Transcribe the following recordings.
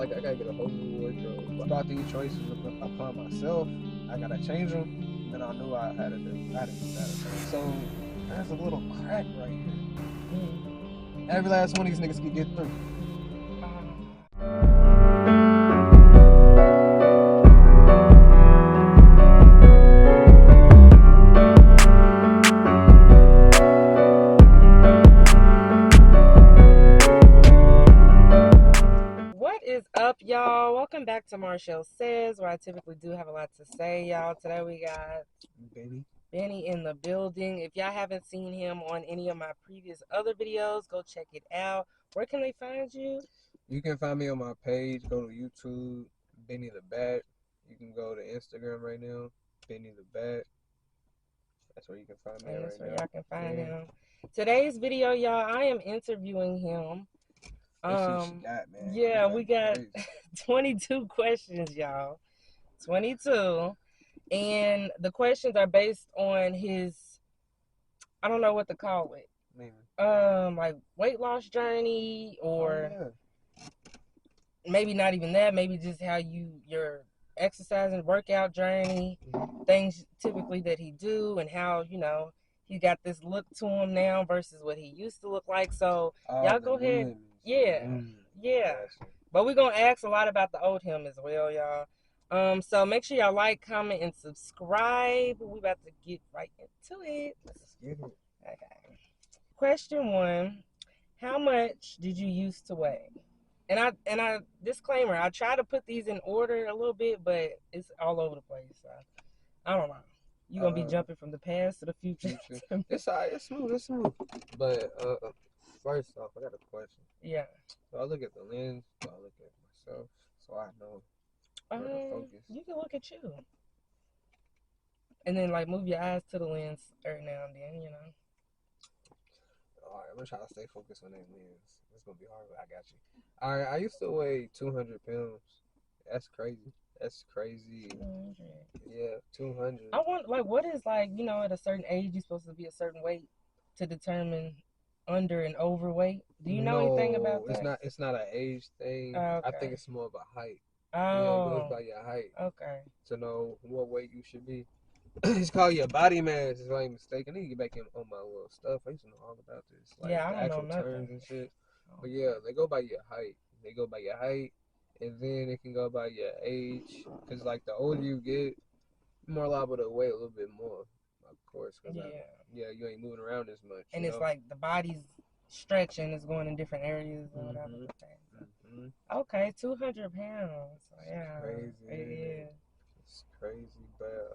Like, I gotta get a whole new wardrobe. Start these choices upon myself. I gotta change them. Then I knew I had to do better. So there's a little crack right here. Every last one of these niggas can get through. What is up, y'all? Welcome back to Marshall Says, where I typically do have a lot to say, y'all. Today we got Benny in the building. If y'all haven't seen him on any of my previous other videos, go check it out. Where can they find you? You can find me on my page. Go to YouTube, Benny the Bat. You can go to Instagram right now, Benny the Bat. That's where you can find me right now. That's where y'all can find him. Today's video, y'all, I am interviewing him. Let's see what she got, man. Yeah, we got 22 questions, y'all. 22. And the questions are based on his, I don't know what to call it. Like weight loss journey, or maybe not even that, maybe just how your exercise and workout journey, things typically that he do, and how, he got this look to him now versus what he used to look like. So y'all go ahead. Yeah. But we're gonna ask a lot about the old him as well, y'all. So make sure y'all like, comment, and subscribe. We about to get right into it. Let's get it. Okay. Question 1: how much did you used to weigh? And I disclaimer, I try to put these in order a little bit, but it's all over the place. So I don't know. You gonna be jumping from the past to the future. It's all right, it's smooth. But first off, I got a question. Yeah. So I look at the lens, so I look at myself, so I know where to focus. You can look at you. And then like move your eyes to the lens every now and then, Alright, I'm gonna try to stay focused on that lens. It's gonna be hard, but I got you. Alright, I used to weigh 200 pounds. That's crazy. 200. Yeah, 200. I want, like, what is, like, at a certain age you're supposed to be a certain weight to determine under and overweight? Do you know anything about that? It's not an age thing. Okay. I think it's more of a height. Oh. Yeah, it goes by your height. Okay. To know what weight you should be. It's called your body mass, if I'm mistaken. I need to get back on my little stuff. I used to know all about this. Like, yeah, I the don't actual know nothing. terms and shit. But yeah, they go by your height. And then it can go by your age. Because, like, the older you get, you're more liable to weigh a little bit more, of course. Yeah, you ain't moving around as much. And it's like the body's stretching, is going in different areas or whatever. Okay, 200 pounds. Yeah, crazy. It is. It's crazy, but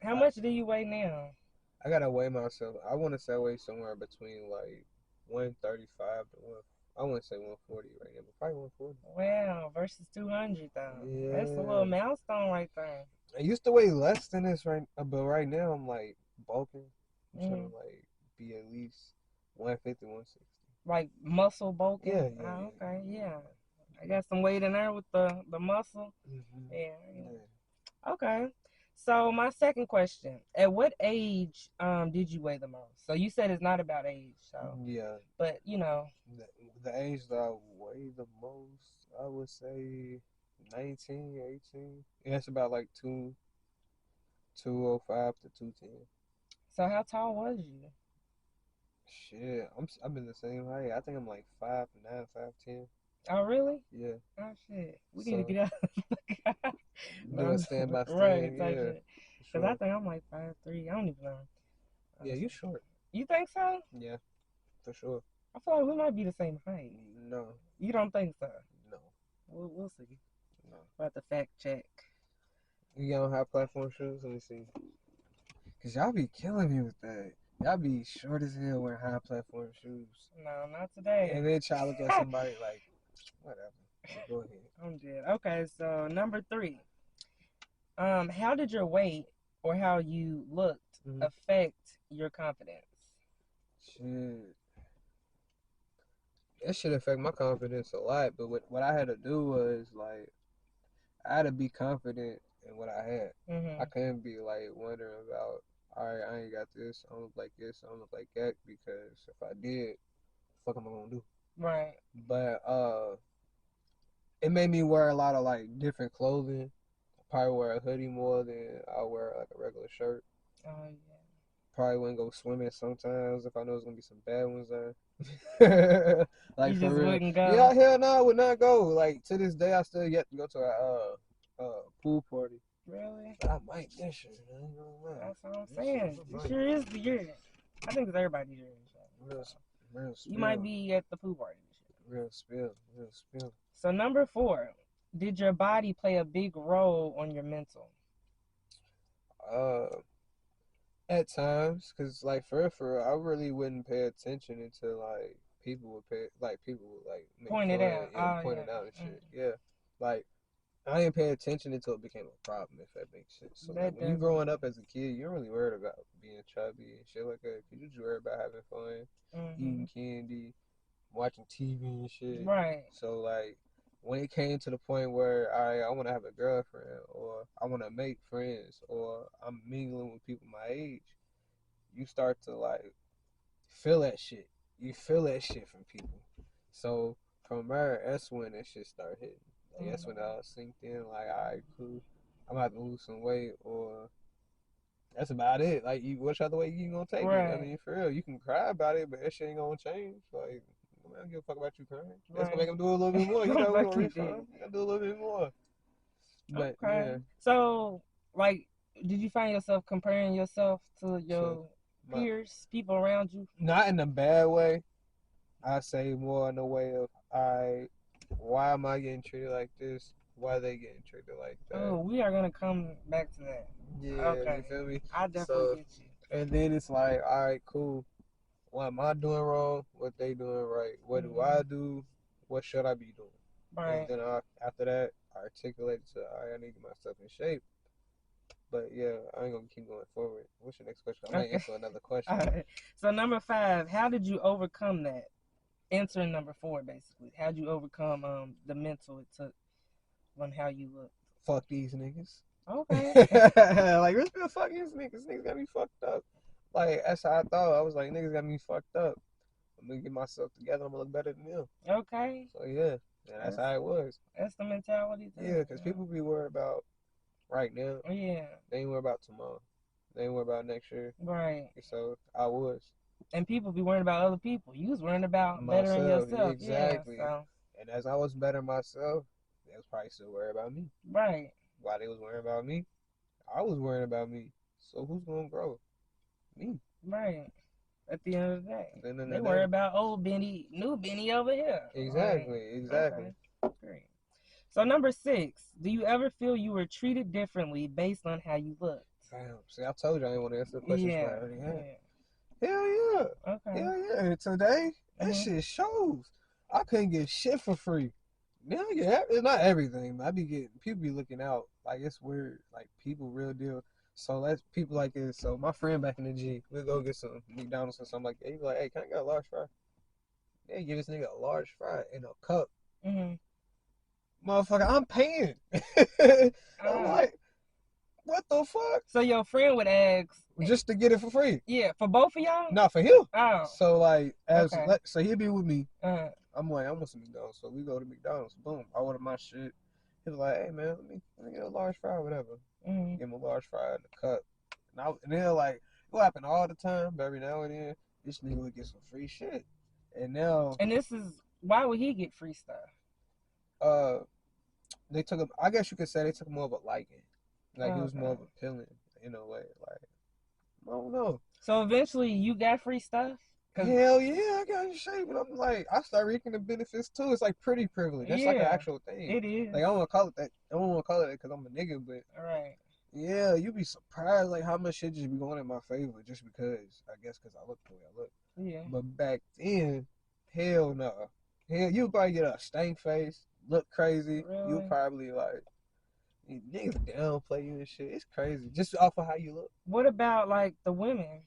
how much do you weigh now? I gotta weigh myself. I want to say I weigh somewhere between like 135 to 1. I wouldn't say 140 right now, but probably 140. Wow, versus 200 though. Yeah, that's a little milestone right there. I used to weigh less than this but right now I'm like bulking. I'm trying to like be at least 150, 160. Like muscle bulking. Yeah. Okay, yeah. I got some weight in there with the muscle. Yeah. Okay. So my second question: at what age did you weigh the most? So you said it's not about age. So yeah. But the age that I weigh the most, I would say 19, 18. Yeah, it's about like 205 to 210. So how tall was you? Shit, I've been the same height. I think I'm like 5'9", 5'10". Oh really? Yeah. Oh shit. We need to get out. Do stand by stand. Right. Yeah. Because I think I'm like 5'3". I don't even know. Yeah, you short. You think so? Yeah, for sure. I feel like we might be the same height. No. You don't think so? No. We'll see. No. We'll have to fact check. You don't have platform shoes? Let me see. Because y'all be killing me with that. Y'all be short as hell wearing high platform shoes. No, not today. And then try to look at somebody like, whatever. Go ahead. I'm dead. Okay, so number 3. How did your weight or how you looked affect your confidence? Shit. That should affect my confidence a lot, but what I had to do was, like, I had to be confident in what I had. I couldn't be, like, wondering about, all right, I ain't got this, I don't look like this, I don't look like that, because if I did, what the fuck am I gonna do? Right. But, it made me wear a lot of like different clothing. Probably wear a hoodie more than I wear like a regular shirt. Oh yeah. Probably wouldn't go swimming sometimes if I know it's gonna be some bad ones there. Like You for just real. wouldn't go. Yeah, hell no, I would not go. Like to this day, I still yet to go to a pool party. Really? I might this year. That's what I'm saying. This year is the year. I think it's everybody's year. Real spill. You might be at the pool party this year. Real spill. So number 4, did your body play a big role on your mental? At times, cause like for real, I really wouldn't pay attention until like people would make Point it fun, out. yeah, Oh point yeah. it out and shit, yeah. Like I didn't pay attention until it became a problem, if that makes sense. So like That when you does growing up as a kid, you're really worried about being chubby and shit like that. Cause you just worried about having fun, eating candy, watching TV and shit. Right. So like when it came to the point where I want to have a girlfriend or I want to make friends or I'm mingling with people my age, you start to like feel that shit. You feel that shit from people. So from there, that's when that shit start hitting. Like that's when I synced in. Like, all right, cool. I'm gonna have to lose some weight, or that's about it. Like, which other way you gonna take it? I Right. mean, for real, you can cry about it, but that shit ain't gonna change. Like, I don't give a fuck about you crying. That's gonna Right. make him do a little bit more. You know, we're gonna Like you refund. did. You gotta do a little bit more. But Okay. yeah, So, like, did you find yourself comparing yourself to your my, peers, people around you? not in a bad way. I say more in the way of why am I getting treated like this? Why are they getting treated like that? Oh, we are gonna come back to that. Yeah, Okay. you feel me? I definitely So, get you. and then it's like, all right, cool. What am I doing wrong? What they doing right? What do I do? What should I be doing? Right. And then after that, I articulate to, all right, I need to get myself in shape. But yeah, I ain't gonna keep going forward. What's your next question? I might answer another question. All right. So number 5, how did you overcome that? Answering number 4, basically. How did you overcome the mental it took on how you look? Fuck these niggas. Okay. Like, let's be a fuck these niggas. Niggas got me fucked up. Like, that's how I thought. I was like, niggas got me fucked up. I'm gonna get myself together. I'm gonna look better than them. Okay. So yeah, that's how it was. That's the mentality too. Yeah, because people be worried about right now. Yeah. They ain't worried about tomorrow. They ain't worried about next year. Right. So I was. And people be worrying about other people. You was worrying about Myself, bettering yourself. exactly. Yeah, so. And as I was bettering myself, they was probably still worried about me. Right. While they was worrying about me, I was worrying about me. So who's gonna grow? Me. Right. At the end of the day, they day. worry about old Benny, new Benny over here. Exactly. Right. Exactly. Okay. Great. So number 6, do you ever feel you were treated differently based on how you looked? Damn. See, I told you I didn't want to answer the questions I already had. Yeah. Hell yeah. Okay. Hell yeah. And today, that shit shows. I couldn't get shit for free. Now, yeah, it's not everything, but I be getting, people be looking out. Like, it's weird. Like, people real deal. So that's people like this. So my friend back in the G, we'll go get some McDonald's or something like that. He be like, hey, can I get a large fry? They give this nigga a large fry in a cup. Motherfucker, I'm paying. I'm like, what the fuck? So your friend would ask just to get it for free. Yeah, for both of y'all? Not for him. Oh. So like so he'll be with me. I'm like, I want some McDonald's. So we go to McDonald's. Boom. I order my shit. He was like, hey man, let me get a large fry or whatever. Give him a large fry in a cup. And they're like, it happen all the time, but every now and then, this nigga would get some free shit. And now this is why would he get free stuff? They took him, I guess you could say they took him more of a liking. Like he was more of appealing in a way. Like, I don't know. So eventually you got free stuff? Hell yeah, I got in shape, and I'm like, I start reaping the benefits too. It's like pretty privilege. That's like an actual thing. It is. Like I don't want to call it that. I don't want to call it that because I'm a nigga, but right. Yeah, you'd be surprised like how much shit just be going in my favor just because I guess because I look the way I look. Yeah. But back then, hell no. Hell, you probably get a stank face, look crazy. Really? You probably like niggas downplay you and shit. It's crazy just off of how you look. What about like the women?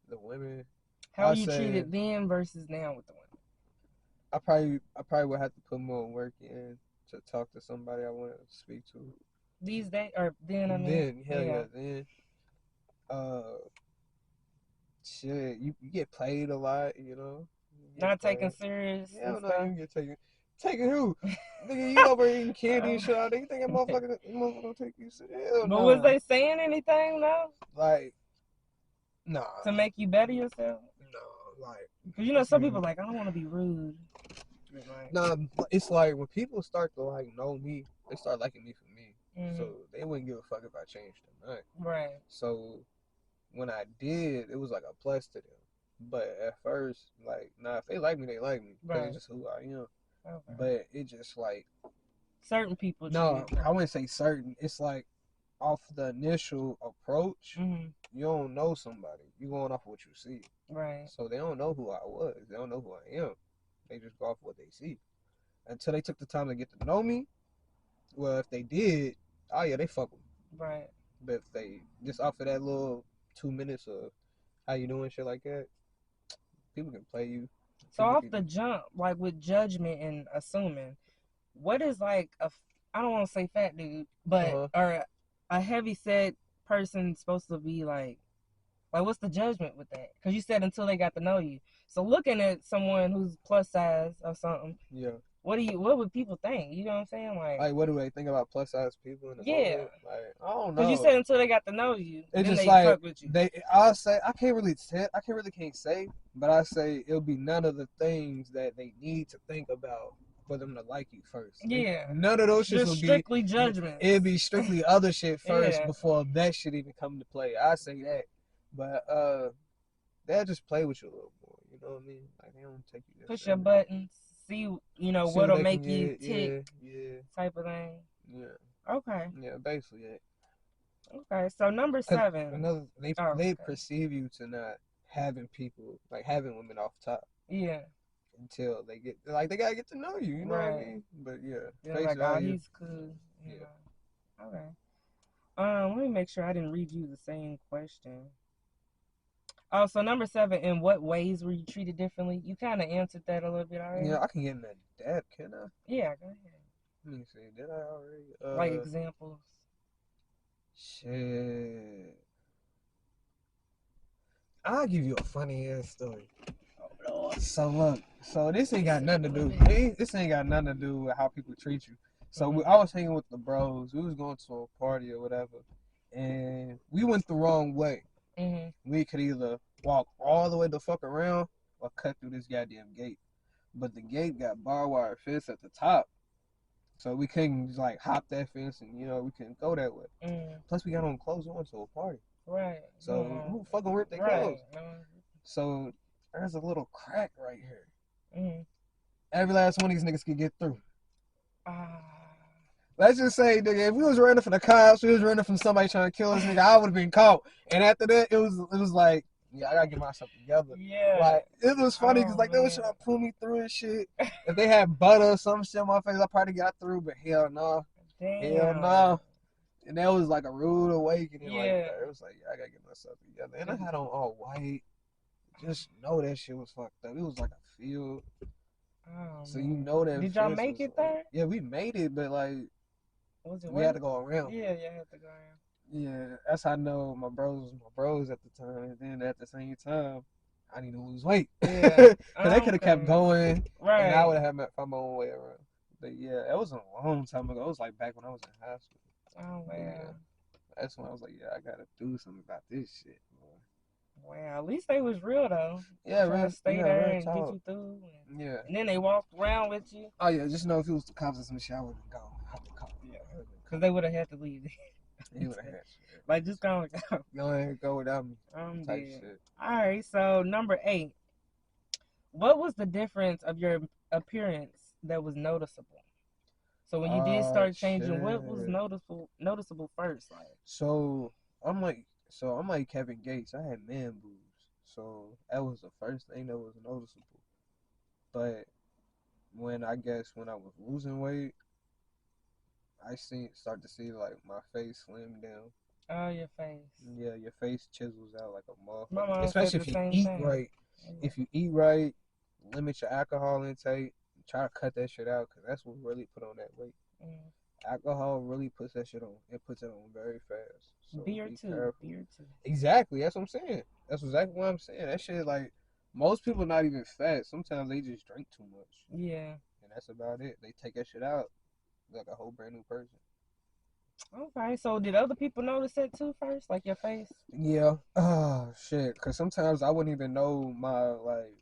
The women. How are you treated then versus now with the women? I probably would have to put more work in to talk to somebody I want to speak to. These days or then? I mean, then hell yeah, then. Shit, you get played a lot, you know. Not taken serious. Yeah, no, you get taken. Taking who? Nigga, you over eating candy and shit out there. You think a motherfucker gonna take you? Hell But no. was they saying anything though? Like, nah. To make you better yourself? No, like. Cause you know some people like, I don't want to be rude. Like, nah, it's like when people start to like know me, they start liking me for me. Mm-hmm. So they wouldn't give a fuck if I changed or not. Right. So when I did, it was like a plus to them. But at first, like, nah, if they like me, they like me. Right. It's just who I am. Okay. But it just like certain people. No, I wouldn't say certain. It's like off the initial approach, you don't know somebody. You going off of what you see. Right. So they don't know who I was. They don't know who I am. They just go off what they see. Until they took the time to get to know me, well, if they did, oh yeah, they fuck with me. Right. But if they just off of that little 2 minutes of how you doing, shit like that, people can play you. So off the jump, like with judgment and assuming, what is like I don't want to say fat dude, but or a heavy set person supposed to be like what's the judgment with that? Because you said until they got to know you. So looking at someone who's plus size or something, yeah. What would people think? You know what I'm saying? Like what do they think about plus size people in the moment? Like, I don't know. Because you said until they got to know you, it's then just they like fuck with you. I'll say I can't say, but I say it'll be none of the things that they need to think about for them to like you first. Yeah. None of those shit will be strictly judgment. It'd be strictly other shit first before that shit even come to play. I say that. But they'll just play with you a little more. You know what I mean? Like they don't take you. Push your buttons. See what'll make you tick. Yeah. Type of thing. Yeah. Okay. Yeah, basically it. Okay, so number 7. They perceive you to not having women off top. Yeah. Until they get they gotta get to know you. You know what I mean? But yeah. Like, oh, he's cool. Yeah. Okay. Let me make sure I didn't read you the same question. Oh, so number 7, in what ways were you treated differently? You kind of answered that a little bit already. Yeah, I can get in that, can I? Yeah, go ahead. Let me see, did I already? Like examples. Shit. I'll give you a funny ass story. Oh, Lord. So look, this ain't got nothing to do. This ain't got nothing to do with how people treat you. So I was hanging with the bros. We was going to a party or whatever, and we went the wrong way. Mm-hmm. We could either walk all the way the fuck around or cut through this goddamn gate. But the gate got barbed wire fence at the top. So we couldn't just hop that fence and, we couldn't go that way. Mm. Plus we got on clothes on to a party. Right. So who fucking ripped their clothes? So there's a little crack right here. Mm. Every last one of these niggas could get through. Let's just say, nigga, if we was running from the cops, we was running from somebody trying to kill us, nigga, I would have been caught. And after that, it was like, yeah, I gotta get myself together. Yeah. Like, it was funny because, they was trying to pull me through and shit. If they had butter or some shit on my face, I probably got through, but hell no. Hell no. And that was like a rude awakening. Yeah. It was like, yeah, I gotta get myself together. And I had on all white. Just know that shit was fucked up. It was like a field. Oh, so you know that. Did y'all make it there? Yeah, we made it, but we had to go around. Yeah, you had to go around. Yeah, that's how I know my bros was my bros at the time. And then at the same time, I need to lose weight. Yeah. Because they could have kept going. Right. And I would have found my own way around. But yeah, it was a long time ago. It was like back when I was in high school. Oh, man. Yeah, that's when I was like, yeah, I got to do something about this shit. Wow, at least they was real though. Yeah, real. Stay there and get you through. And then they walked around with you. Oh yeah, just know if it was the cops or some shit, I would have gone out the car. Yeah, because they would have had to leave. He would have had to. Like just go. Go ahead, go without me. Type shit. All right, so number 8. What was the difference of your appearance that was noticeable? So when you did start changing, what was noticeable first? I'm like Kevin Gates. I had man boobs. So that was the first thing that was noticeable. But when I was losing weight, I start to see my face slim down. Oh, your face. Yeah, your face chisels out like a motherfucker. Especially if you eat right. If you eat right, limit your alcohol intake, try to cut that shit out because that's what really put on that weight. Alcohol really puts that shit on. It puts it on very fast. So beer too. Exactly. That's what I'm saying. That's exactly what I'm saying. That shit, most people not even fat. Sometimes they just drink too much. Yeah. and that's about it. They take that shit out like a whole brand new person. Okay, so did other people notice it too first, like your face? Yeah. Oh shit. Cause sometimes I wouldn't even know my like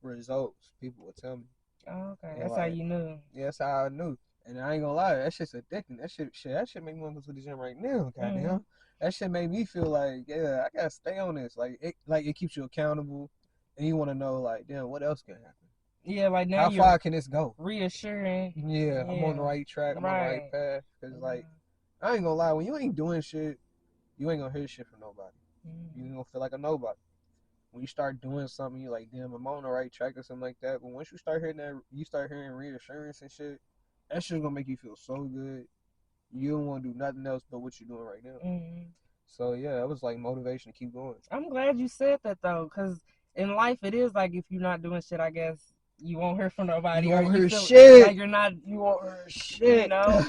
results. People would tell me. Oh, okay, And that's how like, you knew. yeah, that's how I knew. And I ain't gonna lie, that shit's addicting. That shit make me want to go to the gym right now. Mm. Goddamn. That shit made me feel like, yeah, I gotta stay on this. Like it keeps you accountable, and you want to know, like, damn, what else can happen? Yeah, like now How you're far can this go? reassuring. Yeah, I'm on the Yeah, right track. I'm on the right right. path. Cause Yeah. like, I ain't gonna lie, when you ain't doing shit, you ain't gonna hear shit from nobody. You Mm. ain't gonna feel like a nobody. When you start doing something, you're like, damn, I'm on the right track or something like that. But once you start hearing that, you start hearing reassurance and shit. That shit's gonna make you feel so good. You don't want to do nothing else but what you're doing right now. Mm. So yeah, it was like motivation to keep going. I'm glad you said that though, because in life it is like if you're not doing shit, I guess you won't hear from You nobody, or won't you hear feel shit. like you're not, You won't hear you shit. know.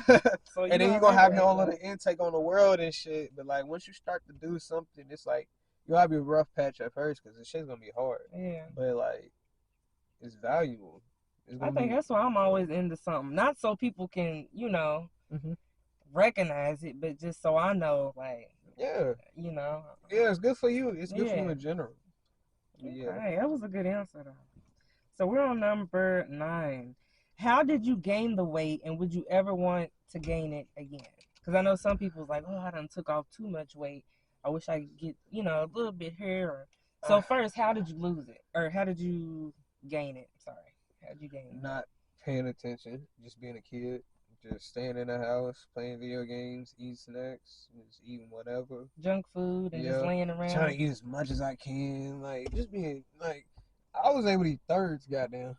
So And you then all you're gonna right have your right own now. little intake on the world and shit. But like once you start to do something, it's like you'll have your rough patch at first because the shit's gonna be hard. Yeah. But like it's valuable. It's I gonna think be. that's why I'm always into something. Not so people can, Mhm. recognize it, but just so I know, like, Yeah. you know. Yeah, it's good for you. It's good for you Yeah. in general. Yeah. Okay, that was a good answer though. So we're on number 9. How did you gain the weight, and would you ever want to gain it again? Because I know some people's like, oh, I done took off too much weight. I wish I could get, a little bit here. So first, how did you lose it, or how did you gain it? Sorry, how did you gain it? Not paying attention, just being a kid, just staying in the house, playing video games, eating snacks, just eating whatever. Junk food and just Yeah, laying trying around. to eat as much as I can, like just being like, I was able to eat thirds, goddamn.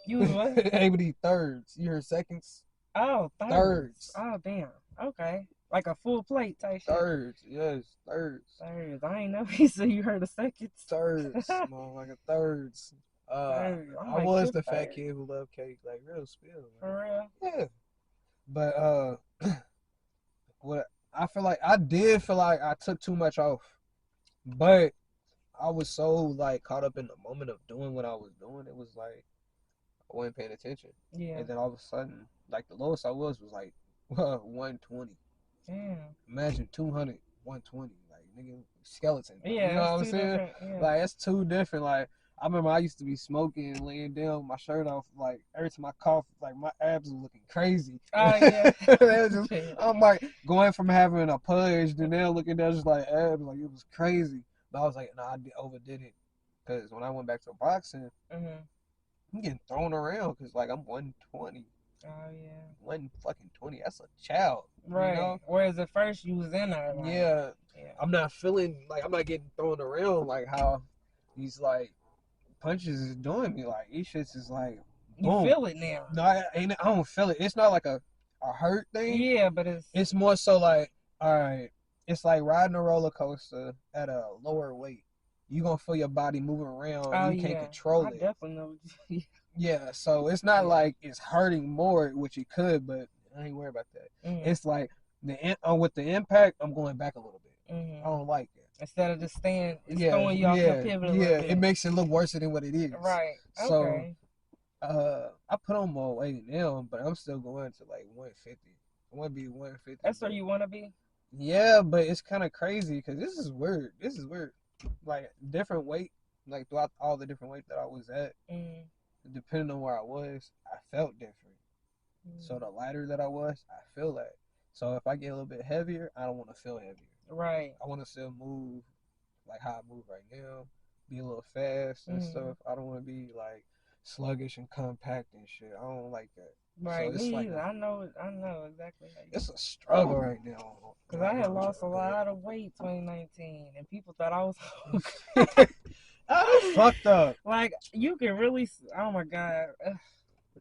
You was what? Able to eat thirds. You heard seconds? Oh, thirds. Thirds. Oh, damn. Okay, like a full plate type shit. Thirds. Yes, thirds. Thirds. I ain't know you said you heard of seconds. Thirds. Motherfucker, thirds. Thirds. I'm I like, was shit, the fat thirds. kid who loved cake, like real spill. For real? Yeah, but what I feel like I did feel like I took too much off, but I was so like caught up in the moment of doing what I was doing. It was like I wasn't paying attention, Yeah. and then all of a sudden, like the lowest I was like 120. Damn. Imagine 200, 120, like nigga skeleton. Yeah, You know that's what I'm two saying? different. Yeah. Like that's too different. Like I remember I used to be smoking and laying down with my shirt off. Like every time I cough, like my abs were looking crazy. Oh yeah. I'm like going from having a pudge to now looking down just like abs, like it was crazy. But I was like, nah, overdid it. Cause when I went back to boxing, Mhm. I'm getting thrown around because like I'm 120. Oh yeah. One fucking 20. That's a child. You Right. know? Whereas at first you was in there like, Yeah. yeah. I'm not feeling like I'm not getting thrown around like how these like punches is doing me. Like these shits is like You boom. feel it now. No, I don't feel it. It's not like a hurt thing. Yeah, but It's more so like, all right, it's like riding a roller coaster at a lower weight. You gonna feel your body moving around and oh you can't yeah. control I it. definitely know. Yeah, so it's not Yeah. like it's hurting more, which it could, but I ain't worried about that. Mhm. It's like with the impact, I'm going back a little bit. Mhm. I don't like it. Instead of just staying, it's Yeah, throwing you off your pivot a little yeah. It bit. makes it look worse than what it is. Right. So, Okay. I put on more weight now, but I'm still going to like 150. I want to be 150. That's where you want to be. Yeah, but it's kind of crazy because this is weird. This is weird. Like different weight, like throughout all the different weight that I was at, depending on where I was, I felt different. So the lighter that I was, I feel that. So if I get a little bit heavier, I don't want to feel heavier. Right. I want to still move like how I move right now, be a little fast and stuff. I don't want to be like sluggish and compact and shit. I don't like that. Right, So it's me like either. I know exactly how you. it's a struggle right now. Cause I had lost a lot of weight 2019, and people thought I was. Oh, fucked up. Like you can really. Oh my god.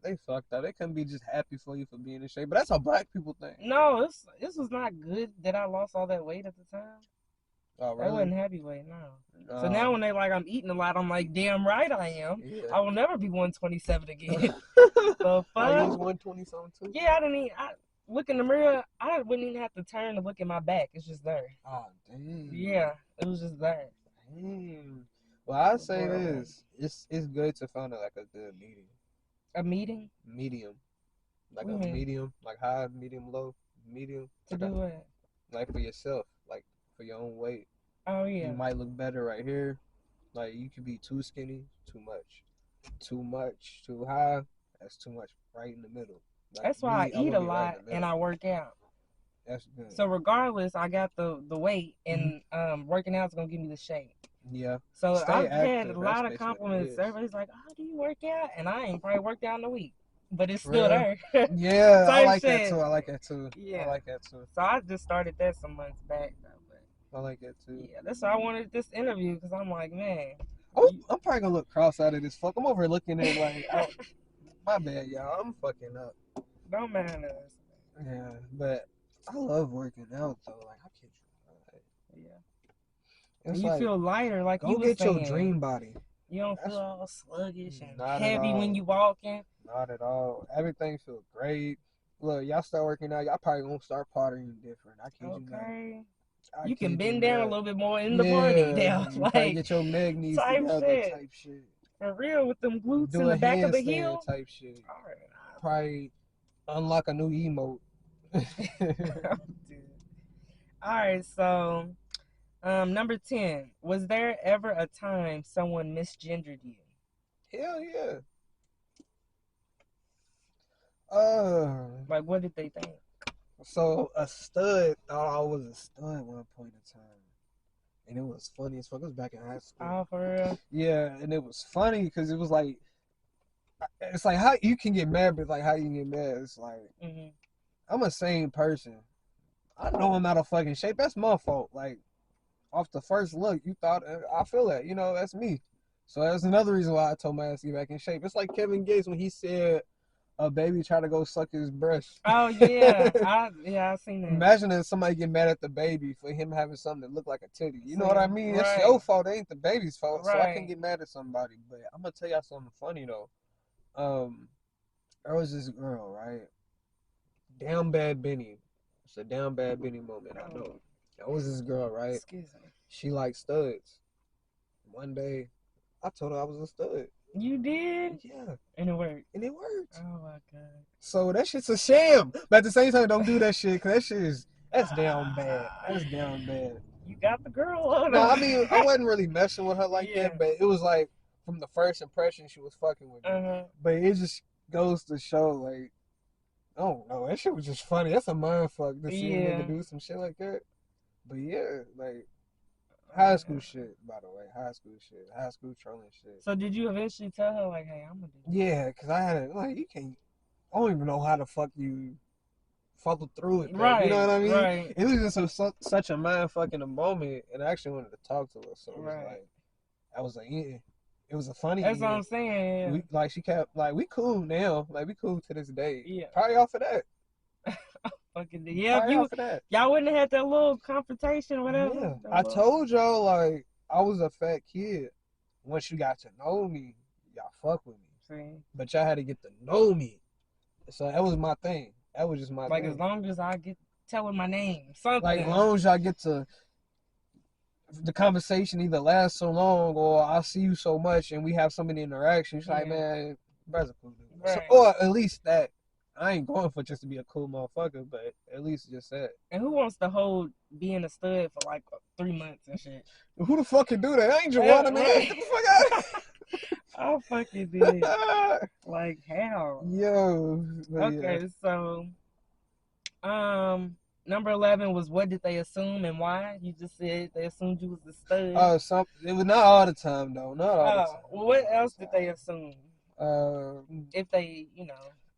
They fucked up. They couldn't be just happy for you for being in shape. But that's a black people thing. No, this was not good that I lost all that weight at the time. Oh, That really? wasn't heavy weight, no. So now when they like I'm eating a lot, I'm like, damn right I am. Yeah. I will never be 127 again. The fuck? Oh, you was 120 something too? Yeah, I didn't even. I look in the mirror. I wouldn't even have to turn to look at my back. It's just there. Oh, damn. Yeah, it was just there. Damn. Well, I say this: it's good to find like a good medium. A meeting? Medium. Like What a you mean? medium, like high, medium, low, medium. To do what? Like for yourself, like for your own weight. Oh, yeah. You might look better right here. Like you could be too skinny, too much. Too much, too high. That's too much right in the middle. Like That's why I me, I eat want to a be right in lot the and middle. I work out. That's good. So regardless, I got the weight, and working out is gonna give me the shape. Yeah. So Stay I've had active. a That's lot of basically what it compliments. is. Everybody's like, "Oh, do you work out?" And I ain't probably worked out in a week, but it's For still real? there. Yeah, I Type like that too. shit. I like that too. Yeah. I like that too. So I just started that some months back, though. But I like that too. yeah, that's why I wanted this interview, because I'm like, man. Oh, I'm probably gonna look cross-eyed this fuck. I'm over here looking at like, my bad, y'all. I'm fucking up. Don't mind us. Yeah, but I love working out though. Like I kid you. Yeah. It's You like, feel lighter, like go you were get your saying. dream body. You don't feel all sluggish and Not at heavy all. when you walking. Not at all. Everything feels great. Look, y'all start working out. Y'all probably gonna start partying different. I kid you not. Okay. I You can kid you bend down a not. little bit more in the party now. You probably Like, get your leg knees type together, shit. type shit. For real, with them glutes Do in a the back of the handstand heel. type shit. All right. Probably unlock a new emote. All right, so number 10. Was there ever a time someone misgendered you? Hell yeah. Like, what did they think? So a stud thought I was a stud at one point in time. And it was funny as fuck. It was back in high school. Oh, for real? Yeah, and it was funny because it was like, it's like how you can get mad, but like how you can get mad. It's like, I'm a sane person. I know I'm out of fucking shape. That's my fault. Like, off the first look, you thought, I feel that. You know, that's me. So that's another reason why I told my ass to get back in shape. It's like Kevin Gates when he said a baby tried to go suck his breast. Oh, yeah. I seen that. Imagine if somebody get mad at the baby for him having something that look like a titty. You know what I mean? Right. It's your fault. It ain't the baby's fault. Right. So I can get mad at somebody. But I'm gonna tell y'all something funny though. There was this girl, right? Down bad Benny. It's a down bad Benny moment. I know. There was this girl, right? Excuse me. She liked studs. One day, I told her I was a stud. You did? Yeah. And it worked. And it worked. Oh my god. So that shit's a sham. But at the same time, don't do that shit, because that shit is, that's down bad. That's down bad. You got the girl on. No, I mean, I wasn't really messing with her like that, but it was like, from the first impression, she was fucking with me. But it just goes to show, like, I don't know, that shit was just funny. That's a mind fuck to see a nigga do some shit like that. But yeah, like, high school shit, by the way. High school trolling shit. So did you eventually tell her, like, hey, I'm gonna do this? Yeah, because I had it, like, you can't, I don't even know how the fuck you follow through with that. Right. You know what I mean? Right. It was just such a mind fucking moment, and I actually wanted to talk to her. So it was like, I was like, yeah. It was a funny. That's what I'm saying. We, like, she kept, like, we cool now. Like, we cool to this day. Yeah. Probably off of that. Fucking yeah. Probably off of that. Y'all wouldn't have had that little confrontation or whatever. Yeah. I told y'all, like, I was a fat kid. Once you got to know me, y'all fuck with me. See? But y'all had to get to know me. So that was my thing. That was just my thing. Like, as long as I get telling my name, something. Like, as long as y'all get to, the conversation either lasts so long or I see you so much and we have so many interactions, like, man, brother's a cool dude. Right. So, or at least that. I ain't going for just to be a cool motherfucker, but at least just that. And who wants to hold being a stud for like 3 months and shit? Who the fuck can do that? I ain't Joanna, man. Get the fuck out. I fucking did. Like, how? Yo. Okay, so number 11 was, what did they assume and why? You just said they assumed you was a stud. It was not all the time though. Not all the time. Well, what else did they assume? If they,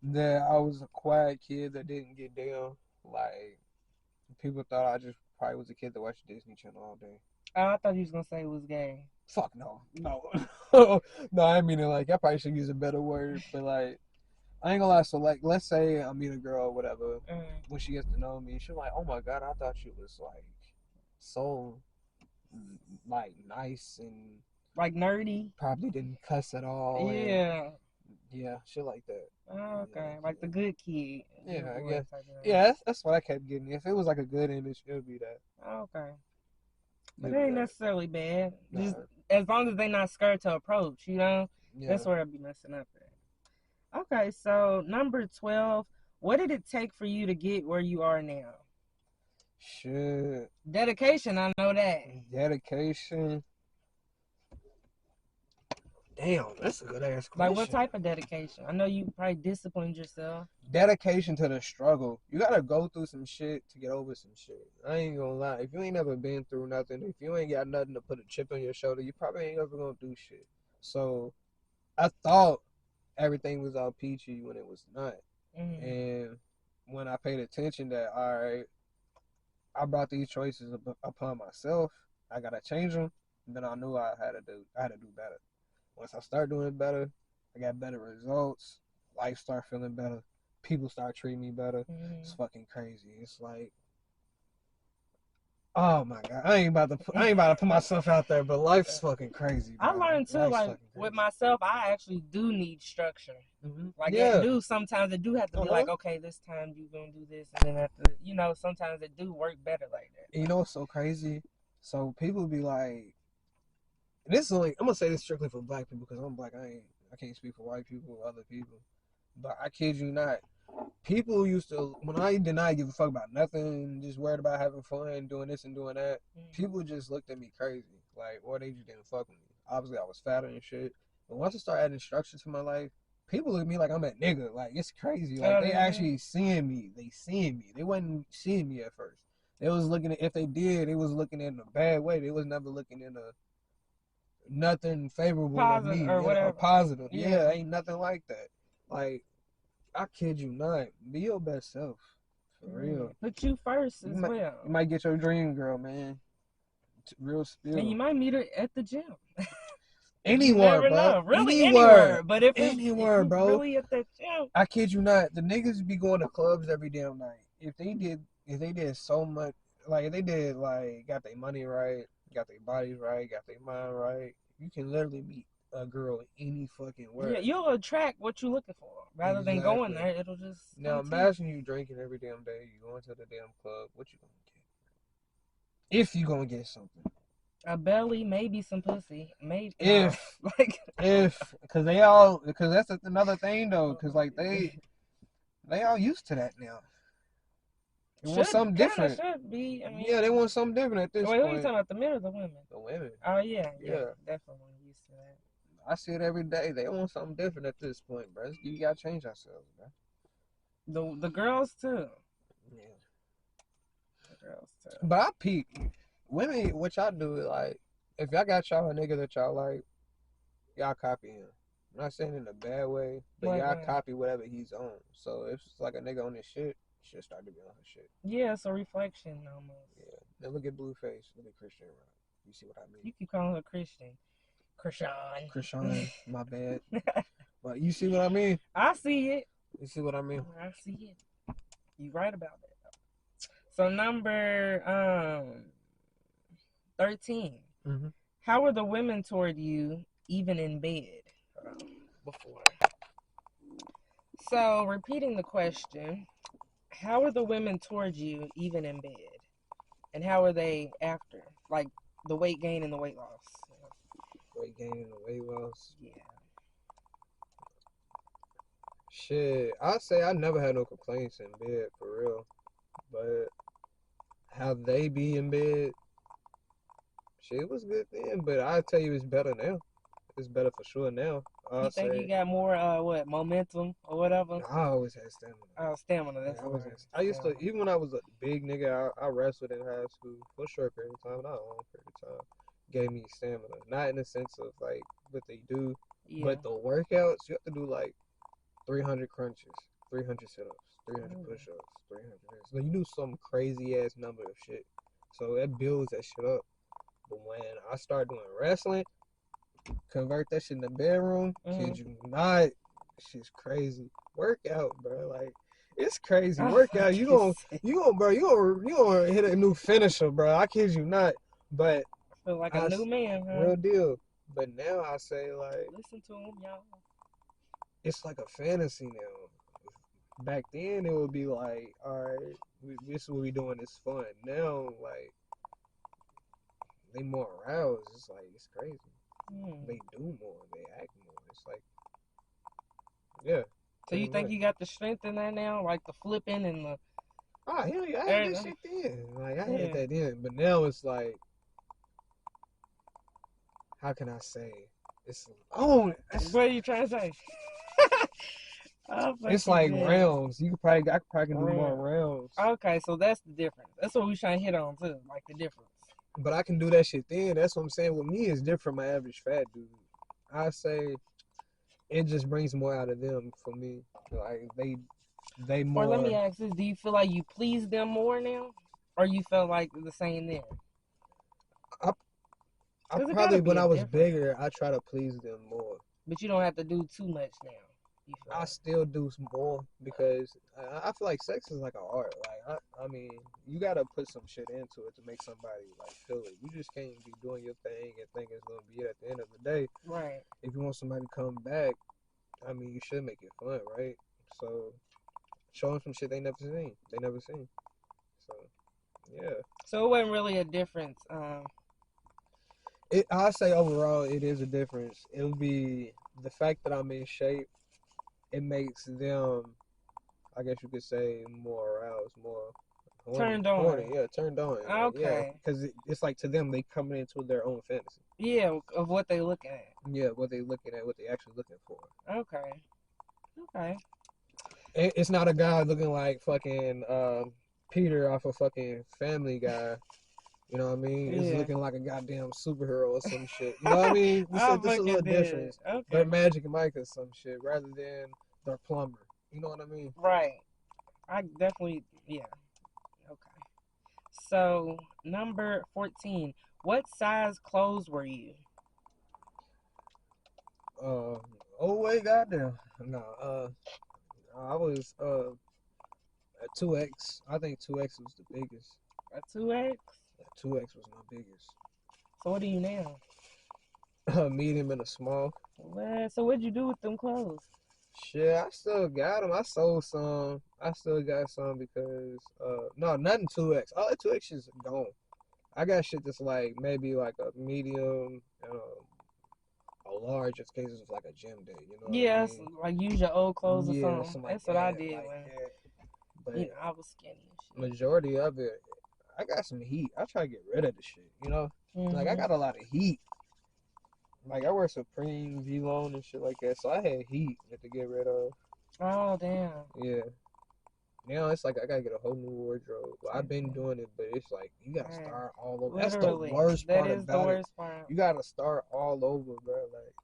that I was a quiet kid that didn't get down. Like, people thought I just probably was a kid that watched Disney Channel all day. Oh, I thought you was gonna say it was gay. Fuck no. No, I mean it like, I probably should use a better word, but like, I ain't gonna lie. So like, let's say I meet a girl or whatever, when she gets to know me, she's like, oh my god, I thought you was like so like nice and like nerdy. Probably didn't cuss at all. Yeah. Yeah, shit like that. Oh, okay, like the good kid. Yeah, I guess. Yeah, that's what I kept getting. If it was like a good image, it would be that. Okay. But it ain't necessarily bad. Nah. Just as long as they not scared to approach, that's where I'd be messing up at. Okay, so number 12, what did it take for you to get where you are now? Shit. Dedication, I know that. Dedication. Damn, that's a good ass Like, question. what type of dedication? I know you probably disciplined yourself. Dedication to the struggle. You gotta go through some shit to get over some shit. I ain't gonna lie. If you ain't never been through nothing, if you ain't got nothing to put a chip on your shoulder, you probably ain't ever gonna do shit. So I thought everything was all peachy when it was not. And when I paid attention that, all right, I brought these choices upon myself, I gotta change them. And then I knew I had to do better. Once I start doing better, I got better results. Life start feeling better. People start treating me better. It's fucking crazy. It's like, oh my god, I ain't about to put myself out there, but life's fucking crazy, bro. I learned too, life's like with myself, I actually do need structure. Like yeah. sometimes it do have to be like, okay, this time you gonna do this, and then after, sometimes it do work better like that. You know what's so crazy? So people be like, this is only, I'm gonna say this strictly for black people because I'm black. I can't speak for white people or other people, but I kid you not. People used to, when I did not give a fuck about nothing, just worried about having fun, doing this and doing that, people just looked at me crazy. Like, or they just didn't fuck with me. Obviously, I was fatter and shit. But once I started adding structure to my life, people look at me like I'm a nigga. Like, it's crazy. Like, they actually seeing me. They seeing me. They wasn't seeing me at first. They was looking at, if they did, they was looking in a bad way. They was never looking in a nothing favorable Positive to me. or whatever. Or positive. Yeah, ain't nothing like that. Like, I kid you not. Be your best self. For real. Put you first as well. You might get your dream girl, man. Real spill. And you might meet her at the gym. Anywhere, bro. Know. Really anywhere. But if anywhere, bro. Really at the gym. I kid you not. The niggas be going to clubs every damn night. If they did so much, like if they did like got their money right, got their bodies right, got their mind right, you can literally meet a girl any fucking where. Yeah, you'll attract what you're looking for. Rather than going there, it'll just. Now imagine you drinking every damn day, you going to the damn club. What you gonna get? If you gonna get something. A belly, maybe some pussy, maybe. If because that's another thing though, because like they all used to that now. They want something different. Should be. I mean, yeah, they want something different at this point. Who are you talking about? The men or the women? The women. Oh yeah, definitely used to that. I see it every day. They want something different at this point, bro. You gotta change ourselves, bro. The girls too. Yeah. The girls too. But I peep. Women, what y'all do is like, if y'all got y'all a nigga that y'all like, y'all copy him. I'm not saying in a bad way, but y'all copy whatever he's on. So if it's like a nigga on his shit, she'll start to be on her shit. Yeah, it's a reflection almost. Yeah. Now look at Blueface. Look at Christian Rock. You see what I mean? You keep calling her Christian. Krishan, my bad. But you see what I mean? I see it. You see what I mean? I see it. You right about that. So number 13. Mm-hmm. How were the women toward you, even in bed? Before. So repeating the question, how were the women toward you, even in bed, and how are they after? Like the weight gain and the weight loss. Weight gain and the weight loss. Yeah. Shit, I say I never had no complaints in bed for real, but how they be in bed, shit was good then. But I tell you, it's better now. It's better for sure now. You think you got more momentum or whatever? I always had stamina. Oh, stamina. That's I used to, even when I was a big nigga, I wrestled in high school for a short period of time, not a long period of time. Gave me stamina, not in the sense of like what they do, but the workouts you have to do like 300 crunches, 300 sit-ups, 300 push-ups, 300 this. So you do some crazy ass number of shit. So that builds that shit up. But when I start doing wrestling, convert that shit in the bedroom, kid you not, shit's crazy. Workout, bro, like it's crazy. Workout, you gonna hit a new finisher, bro. I kid you not. But feel like a new man, huh? Real deal. But now I say like, listen to him, y'all. It's like a fantasy now. Back then it would be like, all right, this is what we doing. It's fun. Now like they more aroused. It's like it's crazy. They do more. They act more. It's like, yeah. So you think you got the strength in that now, like the flipping and the? Oh hell yeah, I had that shit then. Like I had that then, but now it's like, how can I say? It's what are you trying to say? It's like rounds. I could probably do more rounds. Okay, so that's the difference. That's what we're trying to hit on too, like the difference. But I can do that shit then. That's what I'm saying. With me, it's different from my average fat dude. I say it just brings more out of them for me. Like they more. Or let me ask this: do you feel like you please them more now, or you felt like the same then? I probably when I was bigger, I try to please them more. But you don't have to do too much now. I still do some more because I feel like sex is like an art. Like I mean, you gotta put some shit into it to make somebody like feel it. You just can't be doing your thing and think it's gonna be it at the end of the day. Right. If you want somebody to come back, I mean, you should make it fun, right? So show them some shit they never seen. So yeah. So it wasn't really a difference. I say overall, it is a difference. It would be the fact that I'm in shape. It makes them, I guess you could say, more aroused, more turned on. Horny. Yeah, turned on. Okay. Because it's like to them, they coming into their own fantasy. Yeah, of what they looking at. Yeah, what they looking at, what they actually looking for. Okay. It's not a guy looking like fucking Peter off of fucking Family Guy. You know what I mean? It's looking like a goddamn superhero or some shit. You know what I mean? This is a little difference. Okay. They're Magic Mike or some shit rather than they're plumber. You know what I mean? Right. I definitely, yeah. Okay. So, number 14. What size clothes were you? Goddamn. No, I was a 2X. I think 2X was the biggest. A 2X? 2X was my biggest. So what are you now? Medium and a small. What? So what'd you do with them clothes? Shit, I still got them. I sold some. I still got some because no, nothing 2X. All the 2X is gone. I got shit that's like maybe like a medium, a large in cases of like a gym day. You know what I mean? Like use your old clothes or something. Like that's what I did when but I was skinny and shit. Majority of it, I got some heat. I try to get rid of the shit. You know, like I got a lot of heat. Like I wear Supreme, V-Lone and shit like that, so I had heat to get rid of. Oh damn. Yeah. Now it's like I gotta get a whole new wardrobe. Well, I've been doing it, but it's like you gotta start all over. Literally. That's the worst part about it. That is the worst part. You gotta start all over, bro. Like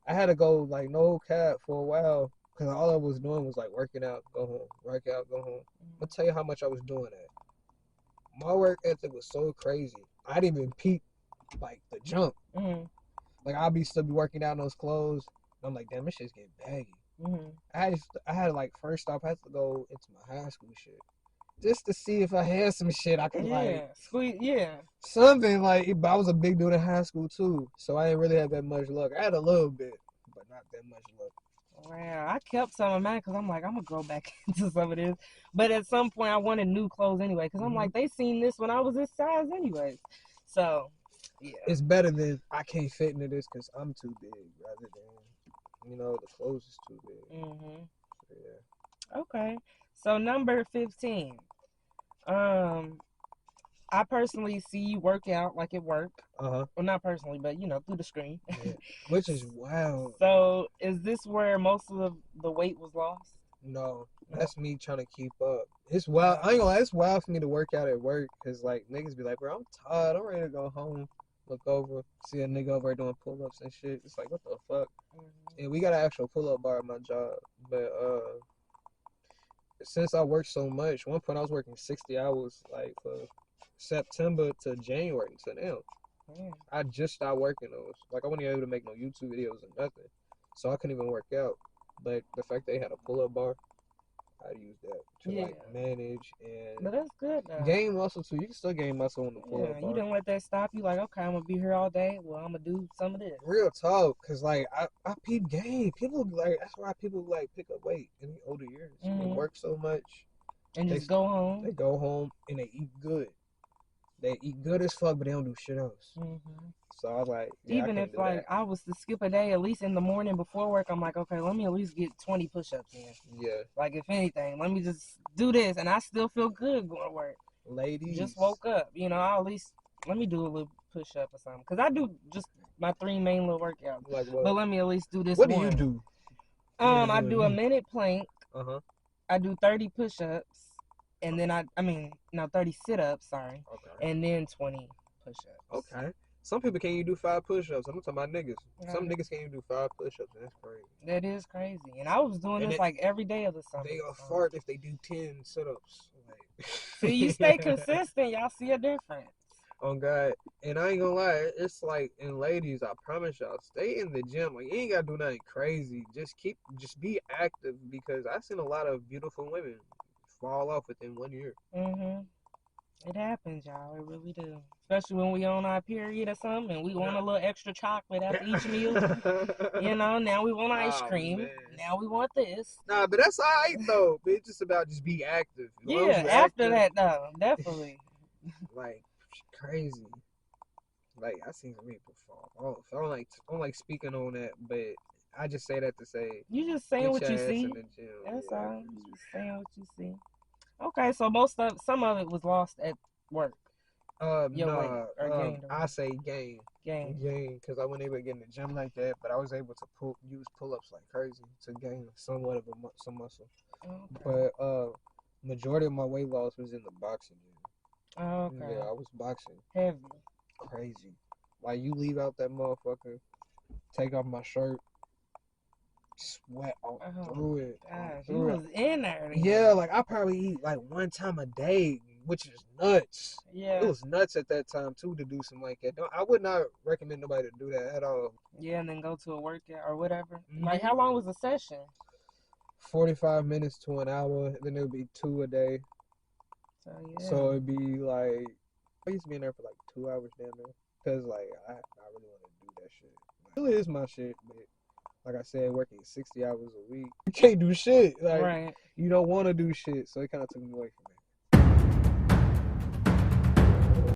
I had to go like no cap for a while because all I was doing was like working out, go home, work out, go home. I'll tell you how much I was doing that. My work ethic was so crazy. I didn't even peep like the jump. Like I'll still be working out in those clothes. And I'm like, damn, this shit's getting baggy. I had like first off, I had to go into my high school shit just to see if I had some shit I could like sweet something like. But I was a big dude in high school too, so I didn't really have that much luck. I had a little bit, but not that much luck. Wow, I kept some of mine because I'm like, I'm gonna grow back into some of this. But at some point, I wanted new clothes anyway because I'm like, they seen this when I was this size anyways. So yeah, it's better than I can't fit into this because I'm too big rather than the clothes is too big. So, yeah. Okay. So number 15. I personally see you work out like at work. Well, not personally, but through the screen. Yeah. Which is wild. So is this where most of the weight was lost? No, that's me trying to keep up. It's wild. I ain't gonna lie, it's wild for me to work out at work because like niggas be like, bro, I'm tired. I'm ready to go home. Look over, see a nigga over there doing pull-ups and shit. It's like, what the fuck? And we got an actual pull-up bar at my job, but since I worked so much, one point I was working 60 hours like for September to January to now. I just stopped working those. Like I wasn't able to make no YouTube videos or nothing, so I couldn't even work out. But the fact they had a pull-up bar, I used that to like manage and. But that's good though. Gain muscle too. You can still gain muscle on the pull-up bar. You didn't let that stop you. Like, okay, I'm gonna be here all day. Well, I'm gonna do some of this. Real talk, cause like I peep game. People like that's why people like pick up weight in the older years. They work so much and just go home. They go home and they eat good. They eat good as fuck, but they don't do shit else. So I was like, yeah, even if like I was to skip a day, at least in the morning before work, I'm like, okay, let me at least get 20 push-ups in. Yeah. Like if anything, let me just do this, and I still feel good going to work. Ladies, just woke up, I'll at least let me do a little push-up or something, because I do just my 3 main little workouts. Like what? But let me at least do this. What do you do? I do a minute plank. I do 30 push-ups, and then 30 sit-ups. Sorry. Okay. And then 20 push-ups. Okay. Some people can't even do 5 push-ups. I'm talking about niggas. Some niggas can't even do 5 push-ups, and that's crazy. That is crazy. And I was doing this like every day of the summer. They are fart if they do 10 sit-ups. Like. See, you stay consistent, y'all see a difference. Oh God, and I ain't gonna lie, it's like, and ladies, I promise y'all, stay in the gym. Like, you ain't gotta do nothing crazy. Just be active, because I've seen a lot of beautiful women fall off within 1 year. It happens, y'all. It really do. Especially when we on our period or something, and we want a little extra chocolate after each meal. Now we want ice cream. Man. Now we want this. Nah, but that's all right though. But it's just about be active. Yeah, after that though, definitely. Like. Crazy. Like, I seen some people fall off. I don't like speaking on that, but I just say that to say you just saying what you see. That's all. You just saying what you see. Okay, so some of it was lost at work. I say gain, because I wasn't able to get in the gym like that, but I was able to use pull-ups like crazy to gain somewhat of some muscle. Okay. But majority of my weight loss was in the boxing gym. Oh, okay. Yeah, I was boxing. Heavy. Crazy. Like, you leave out that motherfucker, take off my shirt, sweat all through it. Gosh, you was in there. Yeah, like, I probably eat like 1 time a day, which is nuts. Yeah. It was nuts at that time, too, to do something like that. I would not recommend nobody to do that at all. Yeah, and then go to a workout or whatever. Like, how long was the session? 45 minutes to an hour. Then it would be 2 a day. So it'd be like, I used to be in there for like 2 hours down there, because like I really want to do that shit. It really is my shit, but like I said, working 60 hours a week, you can't do shit. Like, you don't want to do shit, so it kind of took me away from